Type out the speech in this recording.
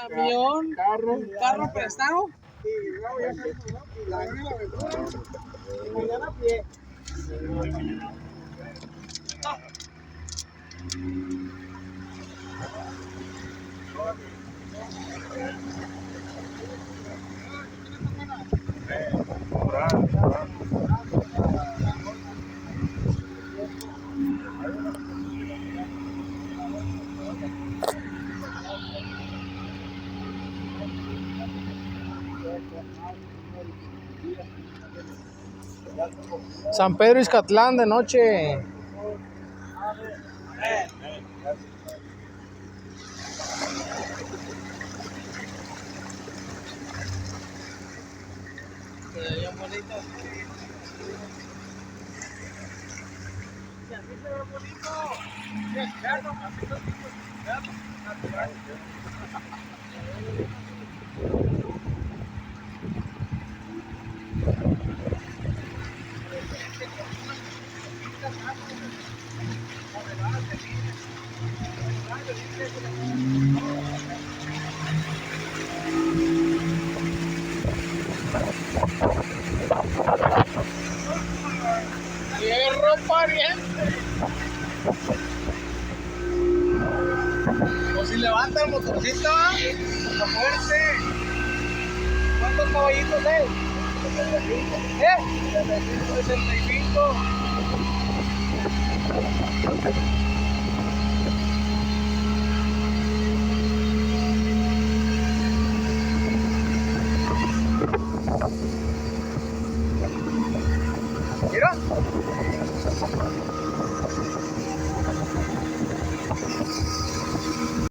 camión, carro prestado. Y luego ya se hizo, ¿no? Y la ven la aventura. Y mañana a pie. San Pedro Izcatlán de noche. Quedaría bonito. Si así se ve bonito. Ya no, así no natural. Hierro pariente. O si levanta el motorcito, está fuerte. ¿Cuántos caballitos es? 65. 65.